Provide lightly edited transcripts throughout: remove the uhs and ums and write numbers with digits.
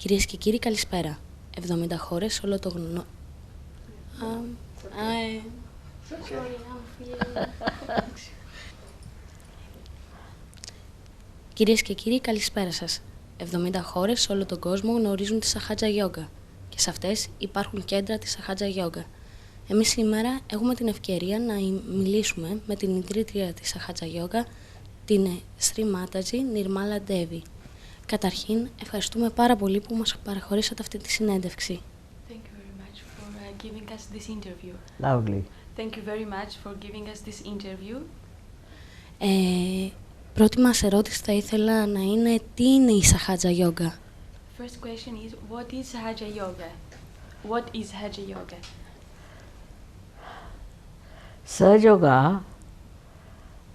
Κυρίες και κύριοι, καλησπέρα. 70 χώρες σε όλο το Κυρίες και κύριοι, καλησπέρα σας. 70 χώρες σε όλο τον κόσμο γνωρίζουν τη Σαχάτζα Γιόγκα και σε αυτές υπάρχουν κέντρα της Σαχάτζα Γιόγκα. Εμείς σήμερα έχουμε την ευκαιρία να μιλήσουμε με την ιδρύτρια της Σαχάτζα Γιόγκα, την Sri Mataji Nirmala Devi. Καταρχήν, ευχαριστούμε πάρα πολύ που μας παραχωρήσατε αυτή τη συνέντευξη. Thank you very much for giving us this interview. Loudly. Thank you very much for giving us this interview. Πρώτη μας ερώτηση θα ήθελα να είναι τι είναι η Σαχάτζα Γιόγκα. First question is, what is Sahaja Yoga? What is Sahaja Yoga? Sahaja Yoga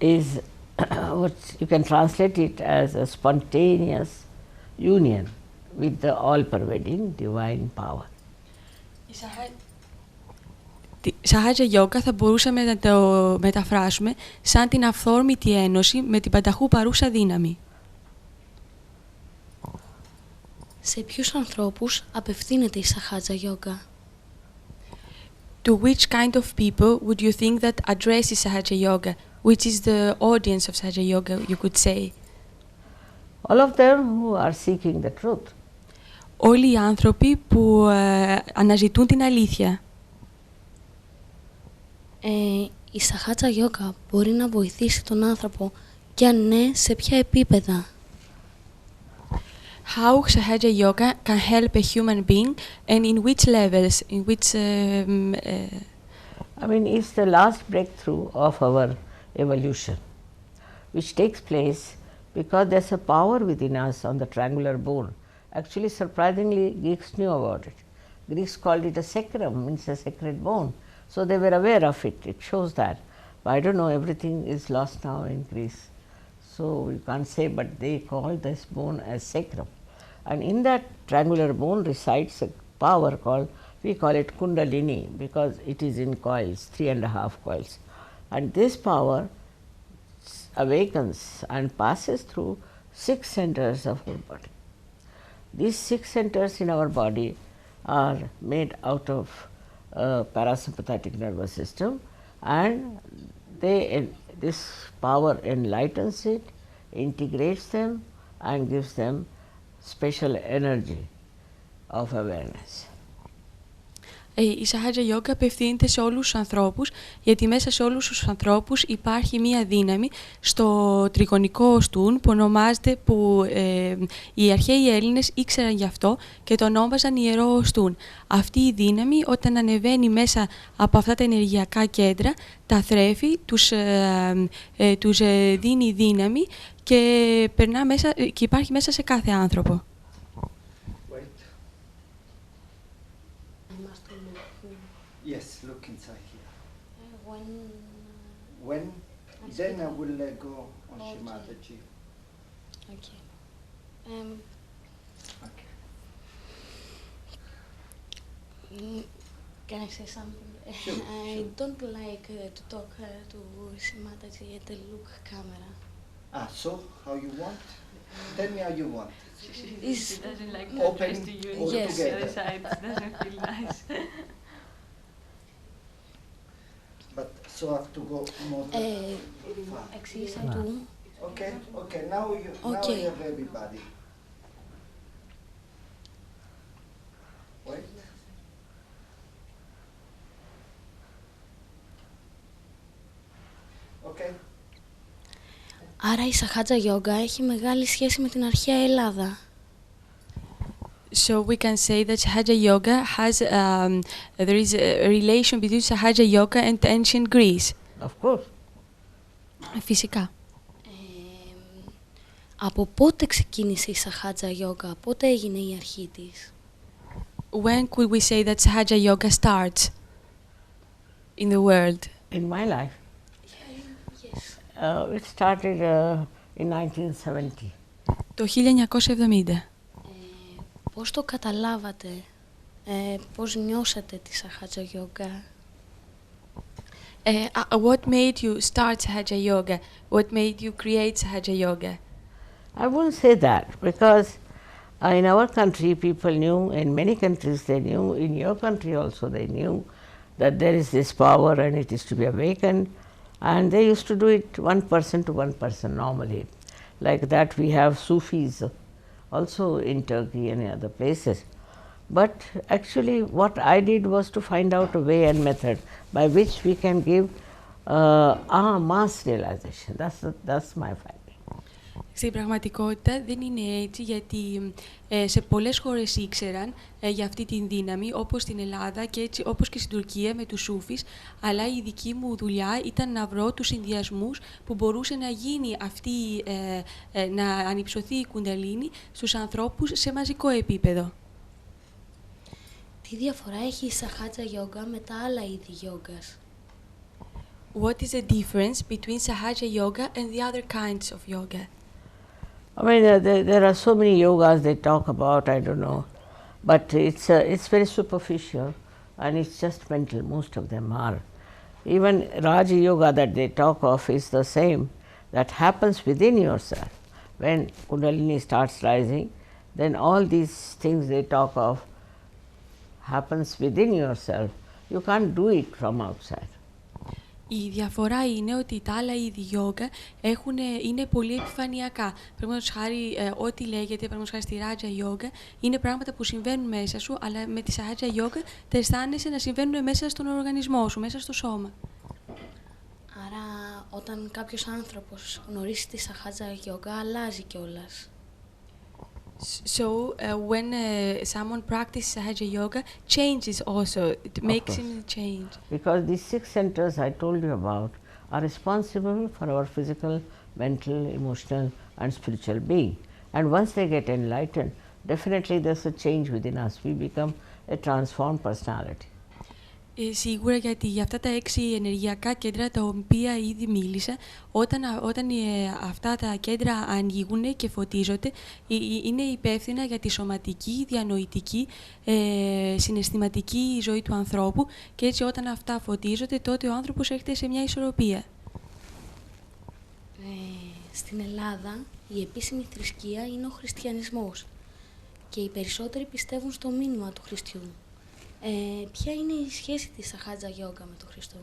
is what you can translate it as a spontaneous union with the all-pervading divine power. Η Sahaja Yoga θα μπορούσαμε να το μεταφράσουμε σαν την αυθόρμητη ένωση με την πανταχού παρούσα δύναμη. Σε ποιους ανθρώπους απευθύνεται η Σαχάτζα Γιόγκα? To which kind of people would you think that addresses Sahaja Yoga? Which is the audience of Sahaja Yoga, you could say? All of them who are seeking the truth. Όλοι οι άνθρωποι που αναζητούν την αλήθεια. Η Σαχάτζα Γιόγκα μπορεί να βοηθήσει τον άνθρωπο και αν ναι, σε ποια επίπεδα? How Sahaja Yoga can help a human being and in which levels, in which... I mean, it's the last breakthrough of our evolution, which takes place because there's a power within us on the triangular bone. Actually, surprisingly, Greeks knew about it. Greeks called it a sacrum, means a sacred bone. So they were aware of it. It shows that. But I don't know, everything is lost now in Greece. So we can't say, but they call this bone as sacrum. And in that triangular bone resides a power called, we call it Kundalini, because it is in coils, 3.5 coils. And this power awakens and passes through 6 centers of our body. These 6 centers in our body are made out of parasympathetic nervous system, and this power enlightens it, integrates them, and gives them special energy of awareness. Η Sahaja Yoga απευθύνεται σε όλους τους ανθρώπους, γιατί μέσα σε όλους τους ανθρώπους υπάρχει μία δύναμη στο τριγωνικό στούν που ονομάζεται, που οι αρχαίοι Έλληνες ήξεραν γι' αυτό και το ονόμαζαν ιερό στούν. Αυτή η δύναμη όταν ανεβαίνει μέσα από αυτά τα ενεργειακά κέντρα, τα θρέφει, τους δίνει δύναμη και περνά μέσα, και υπάρχει μέσα σε κάθε άνθρωπο. Yes, look inside here. When then I will go on Sri Mataji. Okay. Okay. Can I say something? Sure, I sure. don't like to talk to Sri Mataji at the look camera. So how you want? Tell me how you want. She doesn't like to Open address to you all and the together. other side. It doesn't feel nice. But so I have to go more far. Εξήγησα του. Okay, okay. Now Okay. you have everybody. Wait. Okay. Άρα η Σαχάτζα Γιόγκα έχει μεγάλη σχέση με την αρχαία Ελλάδα. So we can say that Sahaja Yoga has, there is a relation between Sahaja Yoga and ancient Greece. Of course. Φυσικά. Από πότε ξεκίνησε η Σαχάτζα Γιόγκα, πότε έγινε η αρχή της? When could we say that Sahaja Yoga starts in the world? In my life, Yes. it started in 1970. Το 1970. Πώς το καταλάβατε, πώς νιώσατε τη Σαχάτζα Γιόγκα? What made you start Sahaja Yoga? What made you create Sahaja Yoga? I wouldn't say that because In our country, people knew, in many countries they knew, in your country also they knew that there is this power and it is to be awakened, and they used to do it one person to one person normally. Like that, we have Sufis also in Turkey and other places. But actually, what I did was to find out a way and method by which we can give mass realization. That's my finding. Στην πραγματικότητα δεν είναι έτσι, γιατί σε πολλές χώρες ήξεραν για αυτή την δύναμη, όπως στην Ελλάδα και έτσι όπως και στην Τουρκία με τους Σούφις, αλλά η δική μου δουλειά ήταν να βρω τους συνδυασμούς που μπορούσε να γίνει αυτή, να ανυψωθεί η κουνταλίνη στους ανθρώπους σε μαζικό επίπεδο. Τι διαφορά έχει η Σαχάτζα Γιόγκα με τα άλλα είδη γιόγκας? What is the difference between Sahaja Yoga and the other kinds of yoga? I mean, there are so many yogas they talk about, I don't know, but it's very superficial and it's just mental, most of them are. Even Raja Yoga that they talk of is the same, that happens within yourself. When Kundalini starts rising, then all these things they talk of happens within yourself. You can't do it from outside. Η διαφορά είναι ότι τα άλλα είδη γιόγκα είναι πολύ επιφανειακά. Παραδείγματος χάρη, ό,τι λέγεται, παραδείγματος χάρη στη Ράτζα Γιόγκα, είναι πράγματα που συμβαίνουν μέσα σου, αλλά με τη Σαχάτζα Γιόγκα τα αισθάνεσαι να συμβαίνουν μέσα στον οργανισμό σου, μέσα στο σώμα. Άρα, όταν κάποιος άνθρωπος γνωρίσει τη Σαχάτζα Γιόγκα, αλλάζει κιόλας. So, when someone practices Sahaja Yoga, changes also. It makes him change. Because these 6 centers I told you about are responsible for our physical, mental, emotional and spiritual being. And once they get enlightened, definitely there's a change within us. We become a transformed personality. Σίγουρα, γιατί για αυτά τα 6 ενεργειακά κέντρα τα οποία ήδη μίλησα, όταν αυτά τα κέντρα ανοίγουν και φωτίζονται, είναι υπεύθυνα για τη σωματική, διανοητική, συναισθηματική ζωή του ανθρώπου, και έτσι όταν αυτά φωτίζονται, τότε ο άνθρωπος έρχεται σε μια ισορροπία. Στην Ελλάδα η επίσημη θρησκεία είναι ο χριστιανισμός και οι περισσότεροι πιστεύουν στο μήνυμα του Χριστιού. Ποια είναι η σχέση της Σαχάτζα Γιόγκα με τον Χριστό?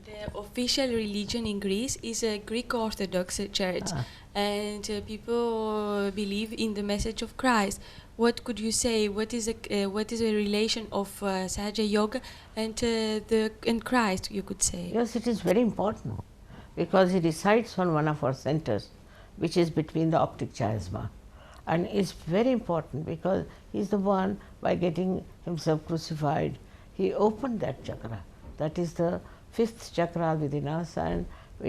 The official religion in Greece is a Greek Orthodox church, and people believe in the message of Christ. What could you say? What is the relation of Sahaja Yoga and Christ? You could say. Yes, it is very important because he resides on one of our centers, which is between the optic chiasma. And it's very important because he's the one, by getting himself crucified, he opened that chakra. That is the 5th chakra within us, and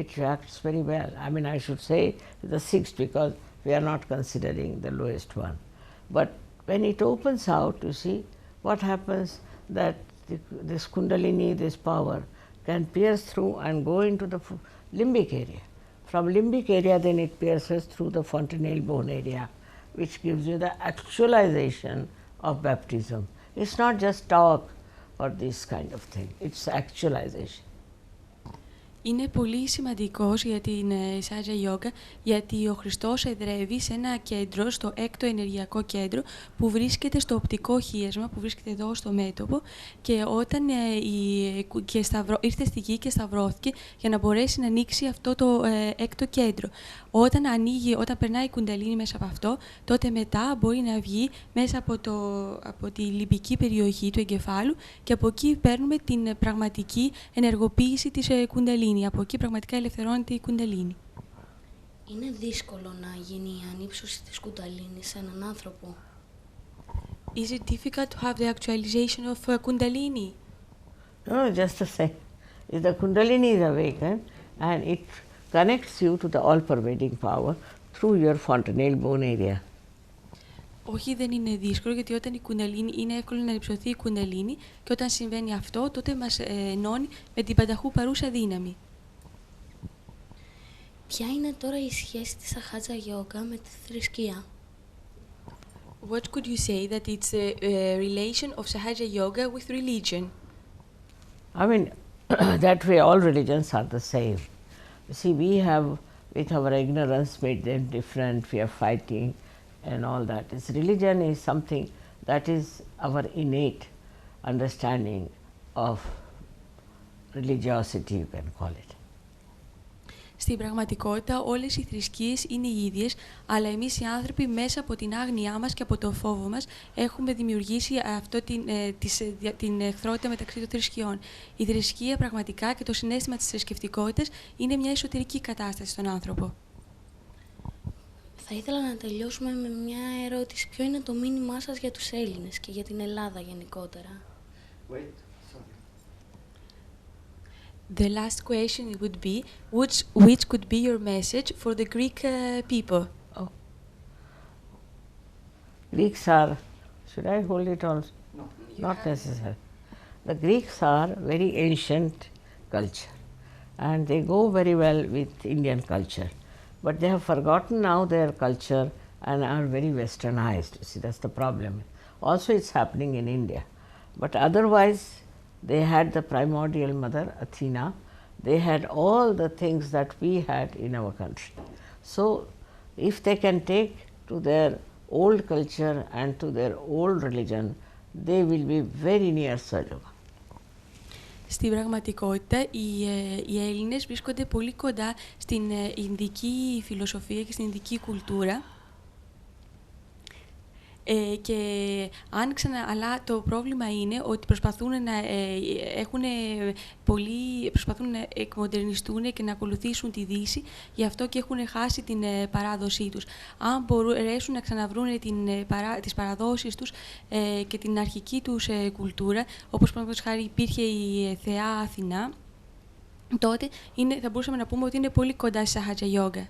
it acts very well. I mean, I should say the 6th because we are not considering the lowest one. But when it opens out, you see, what happens that this Kundalini, this power, can pierce through and go into the limbic area. From limbic area, then it pierces through the fontanelle bone area, which gives you the actualization of baptism. It's not just talk or this kind of thing, it's actualization. Είναι πολύ σημαντικός για την Σαχάτζα Γιόγκα, γιατί ο Χριστός εδρεύει σε ένα κέντρο, στο 6ο ενεργειακό κέντρο, που βρίσκεται στο οπτικό χίασμα, που βρίσκεται εδώ στο μέτωπο, και όταν ήρθε στη γη και σταυρώθηκε για να μπορέσει να ανοίξει αυτό το 6ο κέντρο. Όταν περνάει η κουνταλίνη μέσα από αυτό, τότε μετά μπορεί να βγει μέσα από τη λιμπική περιοχή του εγκεφάλου, και από εκεί παίρνουμε την πραγματική ενεργοποίηση της κουνταλίνη. Από εκεί πραγματικά ελευθερώνεται η κουνταλίνη. Είναι δύσκολο να γίνει η ανύψωση της κουνταλίνης σε έναν άνθρωπο? Is it difficult to have the actualization of Kundalini? No, just the same. If the Kundalini is awakened and it connects you to the all-pervading power through your fontanelle bone area. Όχι, δεν είναι δύσκολο, γιατί όταν η κουνταλίνη είναι εύκολο να υψωθεί η κουνταλίνη, και όταν συμβαίνει αυτό, τότε μας ενώνει με την πανταχού παρούσα δύναμη. Ποια είναι τώρα η σχέση της Σαχάτζα Γιόγκα με τη θρησκεία? What could you say that it's a relation of Sahaja Yoga with religion? I mean, that way all religions are the same. You see, we have, with our ignorance, made them different. We are fighting and all that. Religion is something that is our innate understanding of religiosity, you can call it. Στην πραγματικότητα όλες οι θρησκείες είναι οι ίδιες, αλλά εμείς οι άνθρωποι μέσα από την άγνοιά μας και από το φόβο μας έχουμε δημιουργήσει την εχθρότητα μεταξύ των θρησκειών. Η θρησκεία πραγματικά και το συναίσθημα της θρησκευτικότητας είναι μια εσωτερική κατάσταση στον άνθρωπο. Θα ήθελα να τελειώσουμε με μια ερώτηση. Ποιο είναι το μήνυμά σας για τους Έλληνες και για την Ελλάδα γενικότερα? Wait, sorry. The last question would be, which could be your message for the Greek people? Oh. Greeks are, should I hold it on? No. Not necessary. The Greeks are very ancient culture and they go very well with Indian culture. But they have forgotten now their culture and are very westernized. See, that's the problem. Also, it's happening in India. But otherwise, they had the primordial mother, Athena. They had all the things that we had in our country. So, if they can take to their old culture and to their old religion, they will be very near Satyavama. Στην πραγματικότητα, οι Έλληνες βρίσκονται πολύ κοντά στην Ινδική φιλοσοφία και στην Ινδική κουλτούρα. Αλλά το πρόβλημα είναι ότι προσπαθούν να εκμοντερνιστούν και να ακολουθήσουν τη Δύση, γι' αυτό και έχουν χάσει την παράδοσή τους. Αν μπορέσουν να ξαναβρούν τις παραδόσεις τους και την αρχική τους κουλτούρα, όπως παραδείγματος χάρη υπήρχε η θεά Αθηνά, τότε θα μπορούσαμε να πούμε ότι είναι πολύ κοντά στη Σαχάτζα Γιόγκα.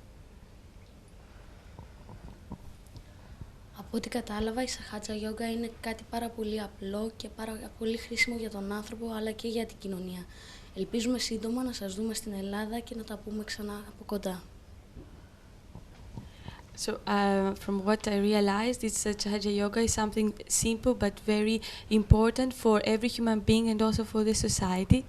Από ό,τι κατάλαβα, η Σαχάτζα Γιόγκα είναι κάτι πάρα πολύ απλό και πάρα πολύ χρήσιμο για τον άνθρωπο, αλλά και για την κοινωνία. Ελπίζουμε σύντομα να σας δούμε στην Ελλάδα και να τα πούμε ξανά από κοντά. So, from what I realized, Sahaja Yoga is something simple but very important for every human being and also for the society.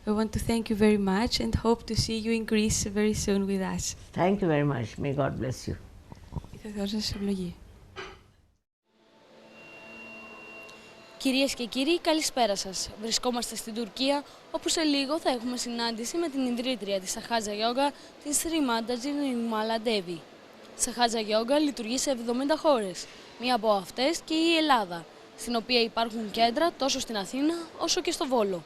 I want to thank you very much and hope to see you in Greece very soon with us. Thank you very much. May God bless you. Κυρίες και κύριοι, καλησπέρα σας. Βρισκόμαστε στην Τουρκία, όπου σε λίγο θα έχουμε συνάντηση με την ιδρύτρια της Σαχάτζα Γιόγκα, την Σρι Μάντατζη Νιρμάλα Ντέβι. Η Σαχάτζα Γιόγκα λειτουργεί σε 70 χώρες, μία από αυτές και η Ελλάδα, στην οποία υπάρχουν κέντρα τόσο στην Αθήνα όσο και στο Βόλο.